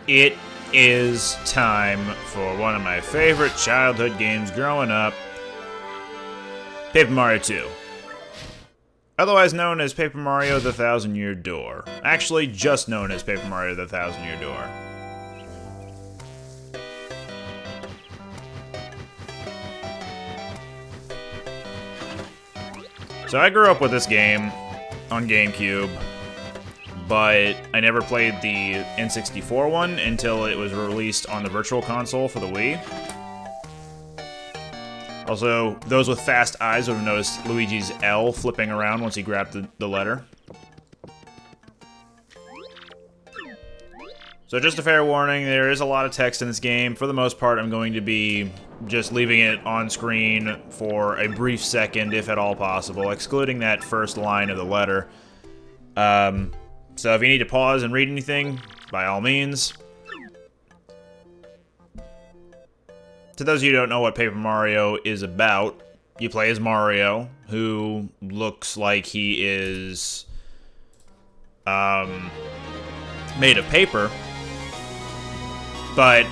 It is time for one of my favorite childhood games growing up, Paper Mario 2. Otherwise known as Paper Mario the Thousand Year Door. Actually, just known as Paper Mario the Thousand Year Door. So I grew up with this game on GameCube, but I never played the N64 one until it was released on the Virtual Console for the Wii. Also, those with fast eyes would have noticed Luigi's L flipping around once he grabbed the letter. So just a fair warning, there is a lot of text in this game. For the most part, I'm going to be just leaving it on screen for a brief second, if at all possible, excluding that first line of the letter. So if you need to pause and read anything, by all means. To those of you who don't know what Paper Mario is about, you play as Mario, who looks like he is made of paper. But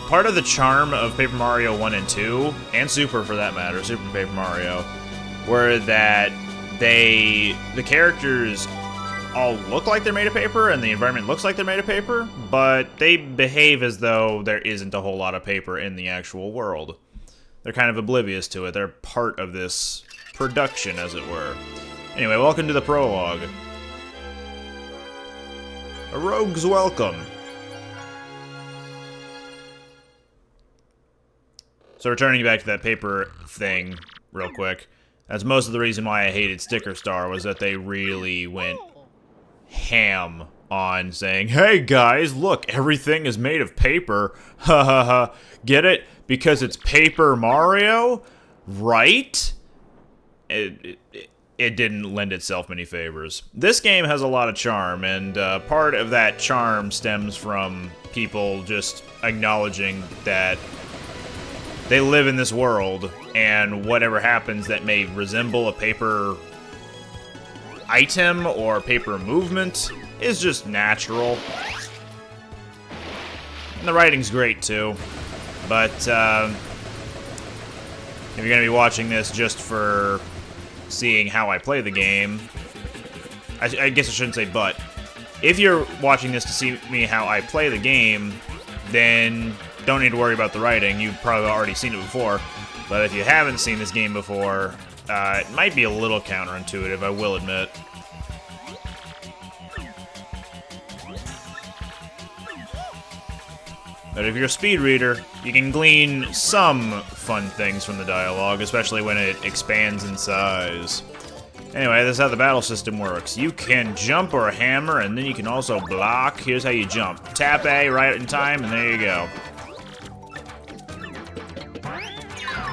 part of the charm of Paper Mario 1 and 2, and Super for that matter, Super Paper Mario, were that the characters all look like they're made of paper, and the environment looks like they're made of paper, but they behave as though there isn't a whole lot of paper in the actual world. They're kind of oblivious to it. They're part of this production, as it were. Anyway, welcome to the prologue. A rogue's welcome. So returning back to that paper thing real quick, that's most of the reason why I hated Sticker Star, was that they really went ham on saying, hey guys, look, everything is made of paper. Ha ha ha. Get it? Because it's Paper Mario? Right? It didn't lend itself many favors. This game has a lot of charm, and part of that charm stems from people just acknowledging that they live in this world, and whatever happens that may resemble a paper item or paper movement is just natural. And the writing's great too, but if you're gonna be watching this just for seeing how I play the game, I guess I shouldn't say but, if you're watching this to see me how I play the game, then don't need to worry about the writing. You've probably already seen it before, but if you haven't seen this game before, it might be a little counterintuitive, I will admit. But if you're a speed reader, you can glean some fun things from the dialogue, especially when it expands in size. Anyway, this is how the battle system works. You can jump or hammer, and then you can also block. Here's how you jump. Tap A right in time, and there you go.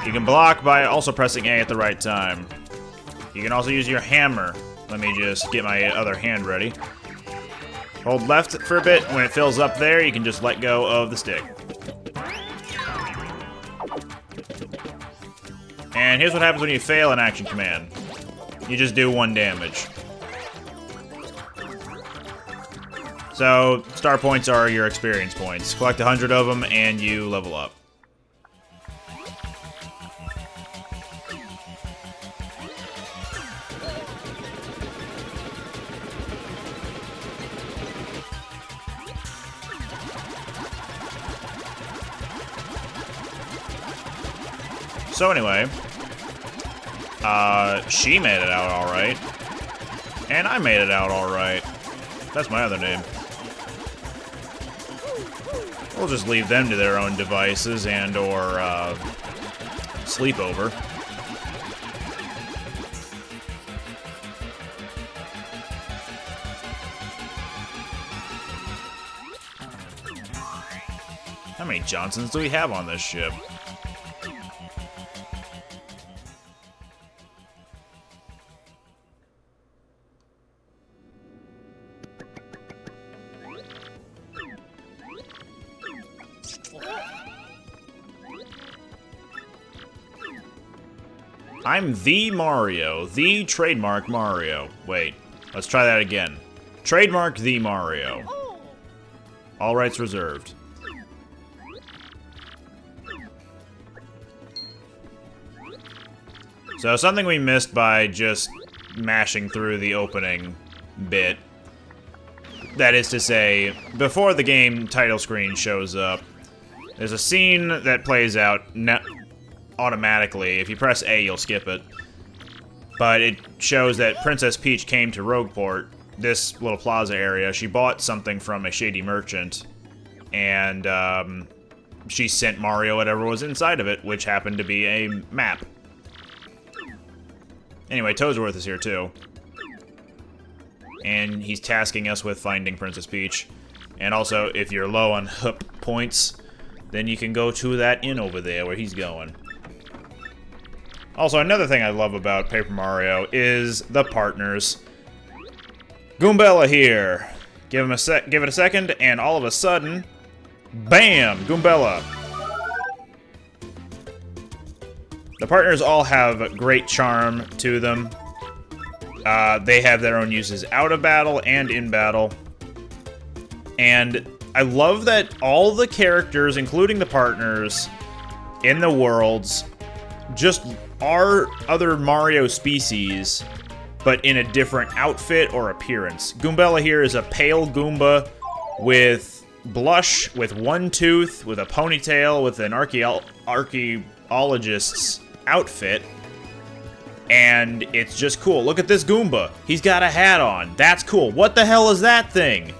You can block by also pressing A at the right time. You can also use your hammer. Let me just get my other hand ready. Hold left for a bit. When it fills up there, you can just let go of the stick. And here's what happens when you fail an action command. You just do 1 damage. So, star points are your experience points. Collect 100 of them and you level up. So anyway, she made it out alright. And I made it out alright. That's my other name. We'll just leave them to their own devices and or sleepover. How many Johnsons do we have on this ship? I'm the Mario, the trademark Mario. Wait, let's try that again. Trademark the Mario. All rights reserved. So something we missed by just mashing through the opening bit. That is to say, before the game title screen shows up, there's a scene that plays out automatically. If you press A, you'll skip it. But it shows that Princess Peach came to Rogueport, this little plaza area. She bought something from a shady merchant, and she sent Mario whatever was inside of it, which happened to be a map. Anyway, Toadsworth is here too. And he's tasking us with finding Princess Peach. And also, if you're low on HUP points, then you can go to that inn over there where he's going. Also, another thing I love about Paper Mario is the partners. Goombella here. Give it a second, and all of a sudden, bam! Goombella. The partners all have great charm to them. They have their own uses out of battle and in battle. And I love that all the characters, including the partners, in the worlds, just are other Mario species, but in a different outfit or appearance. Goombella here is a pale Goomba with blush, with one tooth, with a ponytail, with an archaeologist's outfit, and it's just cool. Look at this Goomba. He's got a hat on. That's cool. What the hell is that thing?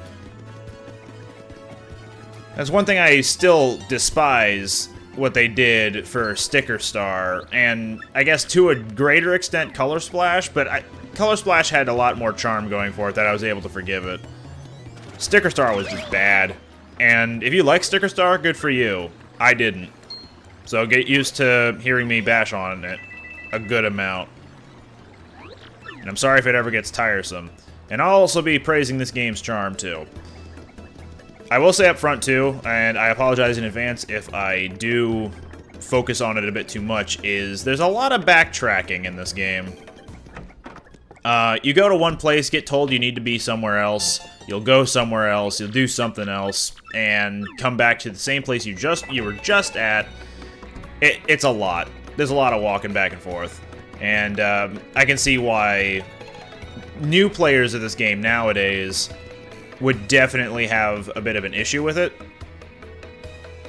That's one thing I still despise, what they did for Sticker Star, and I guess to a greater extent Color Splash, but Color Splash had a lot more charm going for it that I was able to forgive it. Sticker Star was just bad, and if you like Sticker Star, good for you. I didn't. So get used to hearing me bash on it a good amount. And I'm sorry if it ever gets tiresome. And I'll also be praising this game's charm, too. I will say up front, too, and I apologize in advance if I do focus on it a bit too much, is there's a lot of backtracking in this game. You go to one place, get told you need to be somewhere else, you'll go somewhere else, you'll do something else, and come back to the same place you were just at. It's a lot. There's a lot of walking back and forth. And I can see why new players of this game nowadays would definitely have a bit of an issue with it.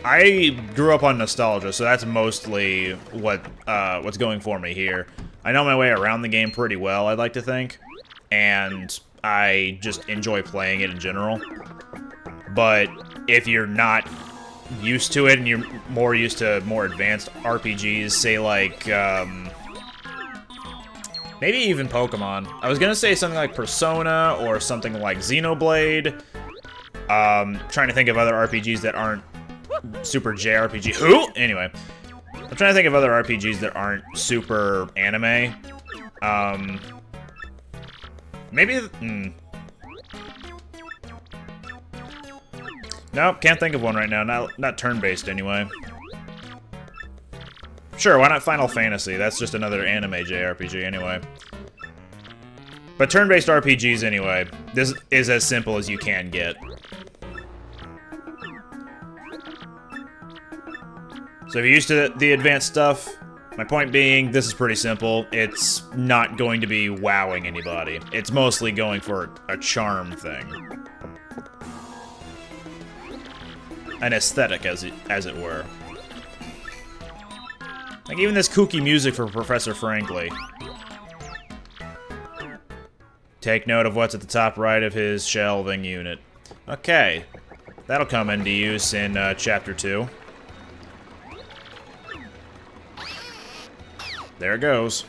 I grew up on nostalgia, so that's mostly what's going for me here. I know my way around the game pretty well, I'd like to think, and I just enjoy playing it in general. But if you're not used to it and you're more used to more advanced RPGs, say like maybe even Pokemon. I was gonna say something like Persona or something like Xenoblade. Trying to think of other RPGs that aren't super JRPG. Who? Anyway, I'm trying to think of other RPGs that aren't super anime. Maybe. Nope, can't think of one right now. Not turn-based, anyway. Sure, why not Final Fantasy? That's just another anime JRPG, anyway. But turn-based RPGs, anyway. This is as simple as you can get. So if you're used to the advanced stuff, my point being, this is pretty simple. It's not going to be wowing anybody. It's mostly going for a charm thing. An aesthetic, as it were. Like even this kooky music for Professor Frankly. Take note of what's at the top right of his shelving unit. Okay, that'll come into use in Chapter 2. There it goes.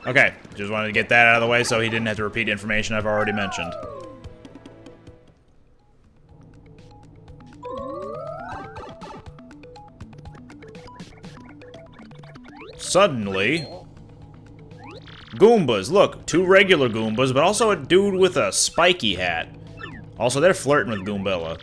Okay, just wanted to get that out of the way so he didn't have to repeat information I've already mentioned. Suddenly, Goombas. Look, 2 regular Goombas, but also a dude with a spiky hat. Also, they're flirting with Goombella.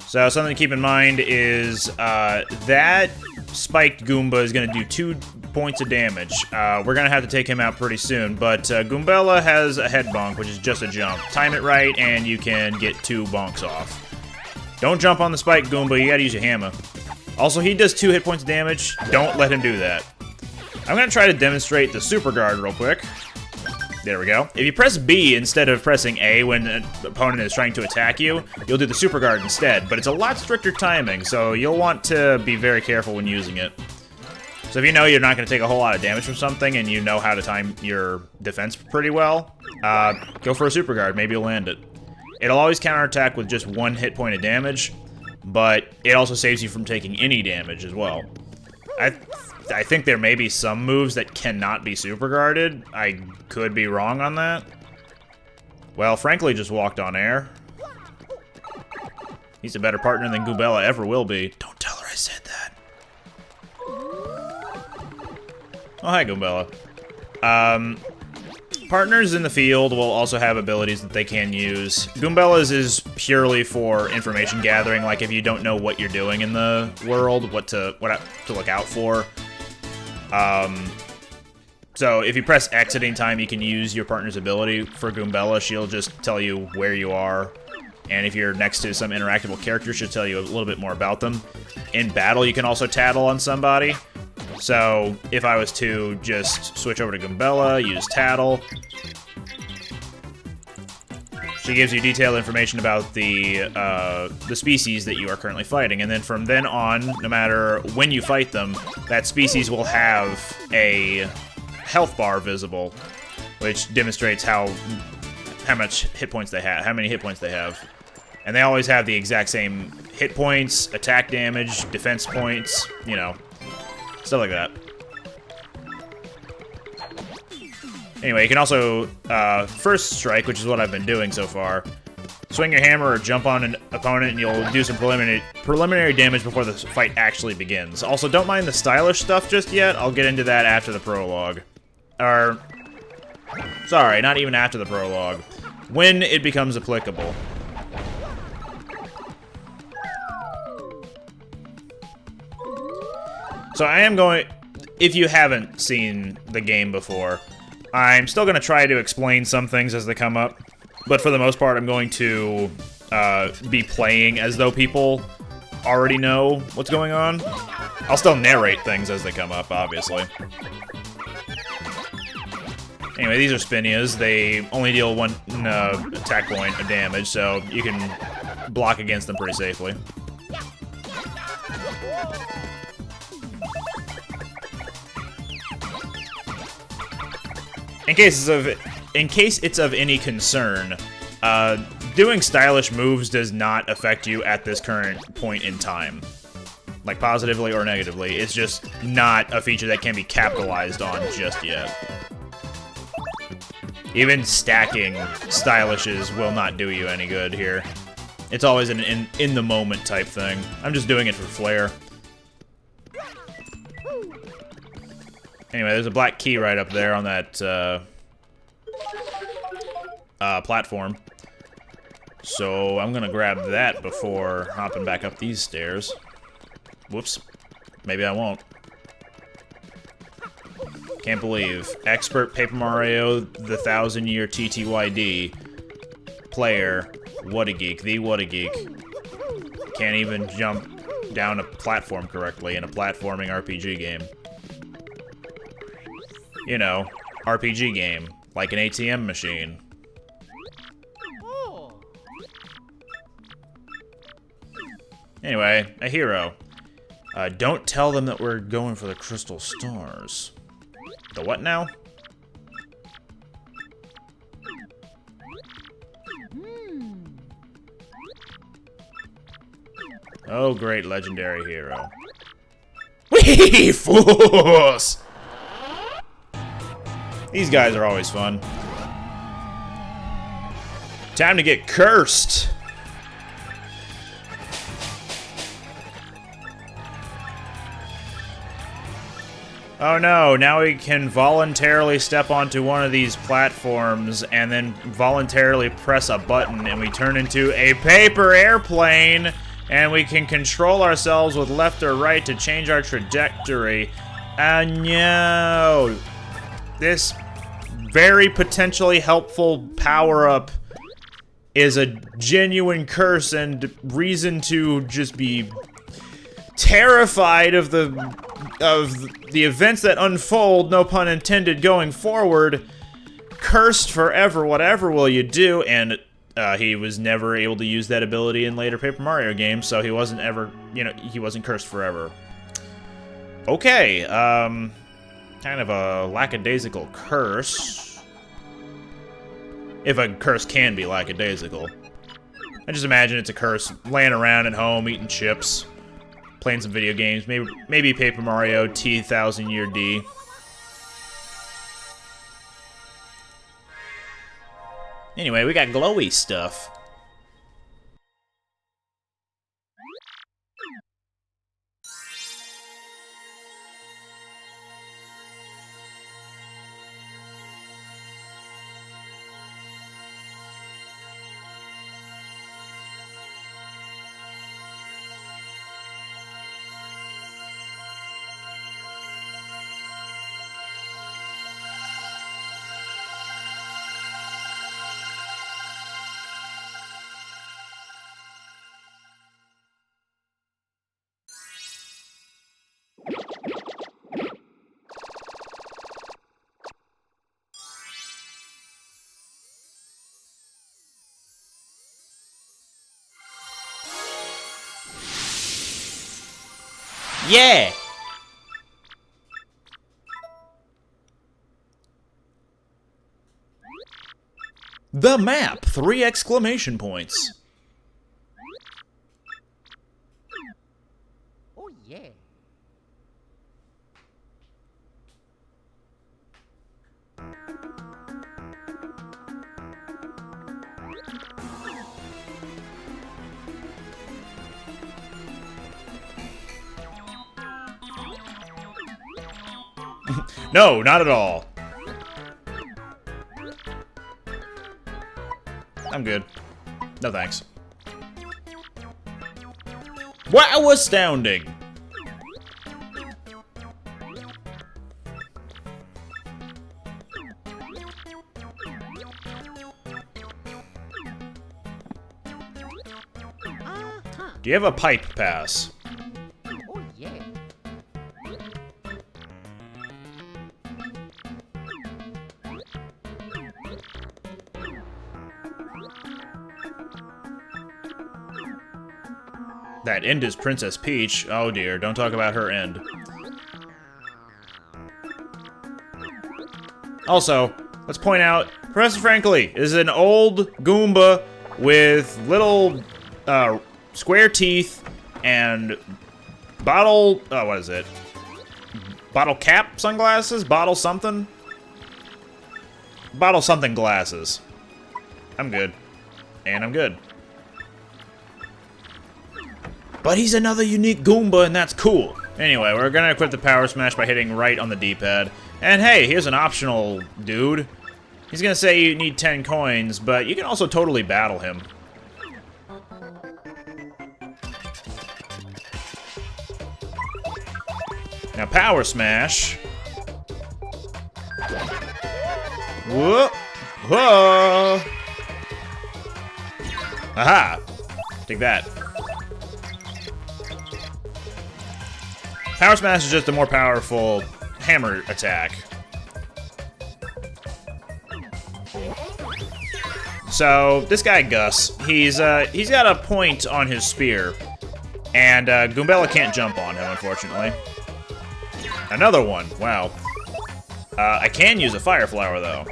So something to keep in mind is that spiked Goomba is going to do 2 points of damage. We're going to have to take him out pretty soon, but Goombella has a head bonk, which is just a jump. Time it right, and you can get 2 bonks off. Don't jump on the spiked Goomba, you gotta use your hammer. Also, he does 2 hit points of damage. Don't let him do that. I'm going to try to demonstrate the Super Guard real quick. There we go. If you press B instead of pressing A when an opponent is trying to attack you, you'll do the Super Guard instead, but it's a lot stricter timing, so you'll want to be very careful when using it. So if you know you're not going to take a whole lot of damage from something and you know how to time your defense pretty well, go for a Super Guard. Maybe you'll land it. It'll always counterattack with just 1 hit point of damage, but it also saves you from taking any damage as well. I think there may be some moves that cannot be super guarded. I could be wrong on that. Well, Frankly just walked on air. He's a better partner than Goombella ever will be. Don't tell her I said that. Oh, hi, Goombella. Partners in the field will also have abilities that they can use. Goombella's is purely for information gathering, like if you don't know what you're doing in the world, what to look out for. So if you press X at any time, you can use your partner's ability. For Goombella, she'll just tell you where you are, and if you're next to some interactable character, she'll tell you a little bit more about them. In battle, you can also tattle on somebody. So if I was to just switch over to Goombella, use tattle, she gives you detailed information about the species that you are currently fighting, and then from then on, no matter when you fight them, that species will have a health bar visible, which demonstrates how much hit points they have, how many hit points they have, and they always have the exact same hit points, attack damage, defense points, you know, stuff like that. Anyway, you can also, first strike, which is what I've been doing so far. Swing your hammer or jump on an opponent and you'll do some preliminary damage before the fight actually begins. Also, don't mind the stylish stuff just yet. I'll get into that after the prologue. Sorry, not even after the prologue. When it becomes applicable. So I am going, if you haven't seen the game before, I'm still going to try to explain some things as they come up, but for the most part, I'm going to be playing as though people already know what's going on. I'll still narrate things as they come up, obviously. Anyway, these are Spinias. They only deal 1 attack point of damage, so you can block against them pretty safely. In case it's of any concern, doing stylish moves does not affect you at this current point in time. Like, positively or negatively. It's just not a feature that can be capitalized on just yet. Even stacking stylishes will not do you any good here. It's always an in-the-moment type thing. I'm just doing it for flair. Anyway, there's a black key right up there on that platform. So I'm gonna grab that before hopping back up these stairs. Whoops. Maybe I won't. Can't believe. Expert Paper Mario, the 1000-year TTYD player, what a geek, the what a geek. Can't even jump down a platform correctly in a platforming RPG game. You know, RPG game, like an ATM machine. Anyway, a hero. Don't tell them that we're going for the crystal stars. The what now? Oh, great legendary hero. Wee fools! These guys are always fun. Time to get cursed. Oh no, now we can voluntarily step onto one of these platforms and then voluntarily press a button and we turn into a paper airplane and we can control ourselves with left or right to change our trajectory. No! This very potentially helpful power-up is a genuine curse and reason to just be terrified of the events that unfold, no pun intended, going forward. Cursed forever, whatever will you do? And he was never able to use that ability in later Paper Mario games, so he wasn't ever, you know, he wasn't cursed forever. Okay, kind of a lackadaisical curse. If a curse can be lackadaisical. I just imagine it's a curse laying around at home, eating chips, playing some video games, maybe Paper Mario T-1000 Year D. Anyway, we got glowy stuff. Yeah! The map! 3 exclamation points. Oh yeah. No, not at all. I'm good. No thanks. Wow, astounding! Do you have a pipe pass? Oh yeah. That end is Princess Peach. Oh dear, don't talk about her end. Also, let's point out, Professor Frankly is an old Goomba with little square teeth and bottle, what is it? Bottle cap sunglasses? Bottle something? Bottle something glasses. I'm good. And I'm good. But he's another unique Goomba, and that's cool. Anyway, we're gonna equip the Power Smash by hitting right on the D-pad. And hey, here's an optional dude. He's gonna say you need 10 coins, but you can also totally battle him. Now, Power Smash. Whoa! Whoa! Aha! Take that. Power Smash is just a more powerful hammer attack. So, this guy, Gus, he's got a point on his spear. And, Goombella can't jump on him, unfortunately. Another one, wow. I can use a Fire Flower, though.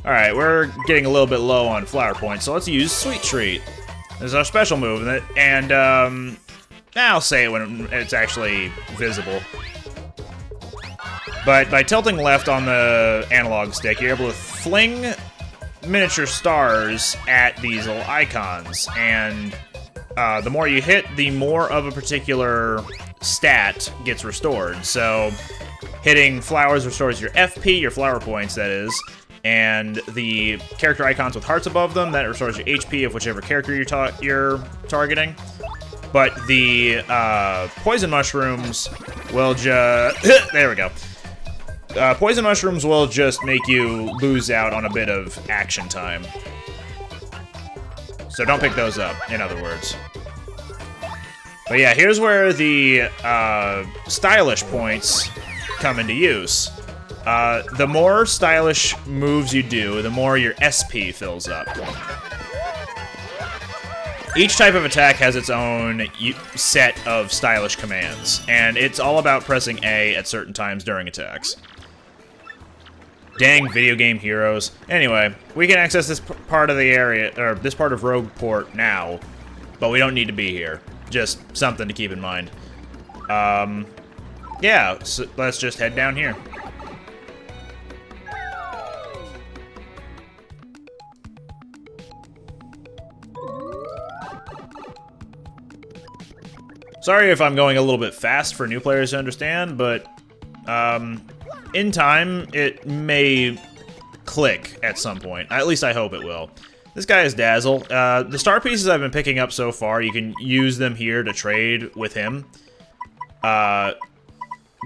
Alright, we're getting a little bit low on flower points, so let's use Sweet Treat. This is our special move, and I'll say it when it's actually visible. But by tilting left on the analog stick, you're able to fling miniature stars at these little icons, and the more you hit, the more of a particular stat gets restored. So hitting flowers restores your FP, your flower points, that is, and the character icons with hearts above them, that restores your HP of whichever character you're targeting. But the poison mushrooms will just... there we go. Poison mushrooms will just make you lose out on a bit of action time. So don't pick those up, in other words. But yeah, here's where the stylish points come into use. The more stylish moves you do, the more your SP fills up. Each type of attack has its own set of stylish commands, and it's all about pressing A at certain times during attacks. Dang video game heroes. Anyway, we can access this part of the area, or this part of Rogueport now, but we don't need to be here. Just something to keep in mind. Yeah, so let's just head down here. Sorry if I'm going a little bit fast for new players to understand, but in time, it may click at some point. At least I hope it will. This guy is Dazzle. The star pieces I've been picking up so far, you can use them here to trade with him. There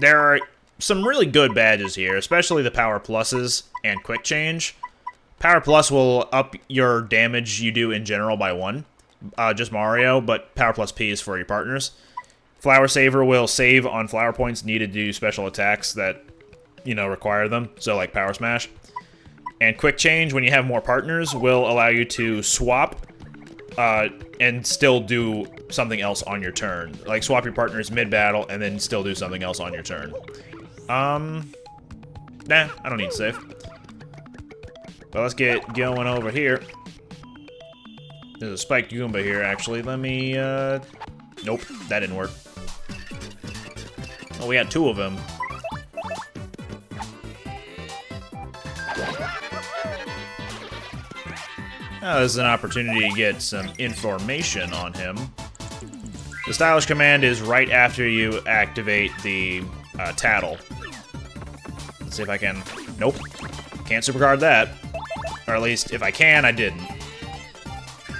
are some really good badges here, especially the Power Pluses and Quick Change. Power Plus will up your damage you do in general by 1. Just Mario, but Power Plus P is for your partners. Flower Saver will save on flower points needed to do special attacks that, you know, require them, so like Power Smash. And Quick Change, when you have more partners, will allow you to swap and still do something else on your turn. Like swap your partners mid-battle and then still do something else on your turn. Nah, I don't need to save. But let's get going over here. There's a spiked Goomba here, actually. Let me, nope, that didn't work. Oh, we had 2 of them. Now this is an opportunity to get some information on him. The stylish command is right after you activate the Tattle. Let's see if I can... Nope. Can't superguard that. Or at least, if I can, I didn't.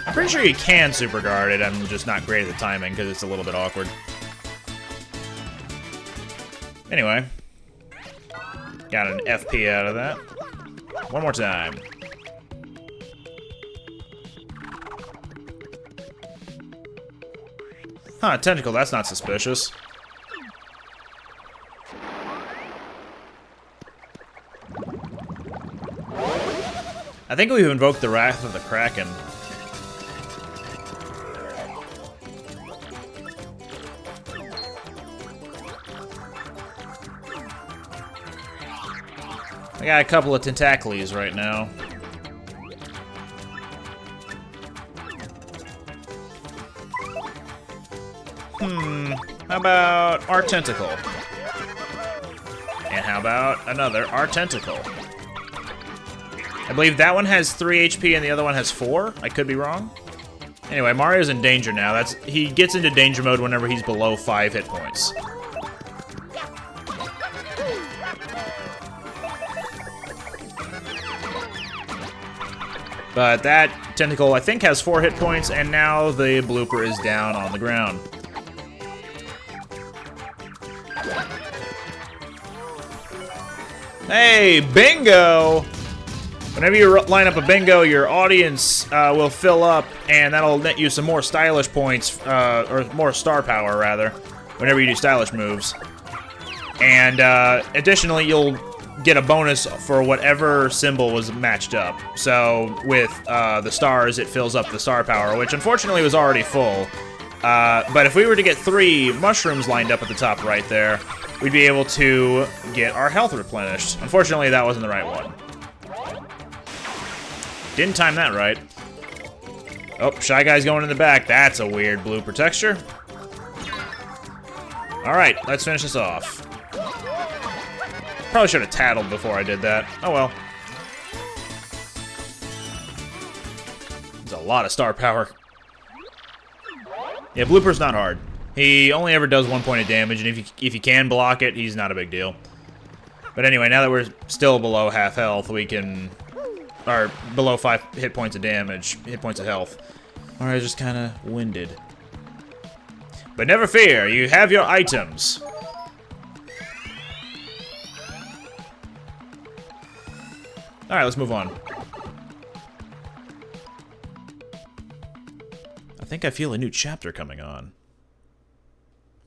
I'm pretty sure you can superguard it, I'm just not great at the timing because it's a little bit awkward. Anyway. Got an FP out of that. One more time. Huh, tentacle, that's not suspicious. I think we've invoked the Wrath of the Kraken. I got a couple of Tentacles right now. How about our Tentacle? And how about another our Tentacle? I believe that one has 3 HP and the other one has 4. I could be wrong. Anyway, Mario's in danger now. He gets into danger mode whenever he's below 5 hit points. But that Tentacle, I think, has 4 hit points, and now the blooper is down on the ground. Hey, bingo! Whenever you line up a bingo, your audience will fill up, and that'll net you some more stylish points, or more star power, rather, whenever you do stylish moves. And additionally, you'll get a bonus for whatever symbol was matched up. So with the stars, it fills up the star power, which unfortunately was already full. But if we were to get 3 mushrooms lined up at the top right there, we'd be able to get our health replenished. Unfortunately, that wasn't the right one. Didn't time that right. Oh, Shy Guy's going in the back. That's a weird blooper texture. Alright, let's finish this off. Probably should have tattled before I did that. Oh well. That's a lot of star power. Yeah, Blooper's not hard. He only ever does 1 point of damage, and if you can block it, he's not a big deal. But anyway, now that we're still below half health, we can... Or below 5 hit points of damage, hit points of health. Alright, just kind of winded. But never fear, you have your items. Alright, let's move on. I think I feel a new chapter coming on.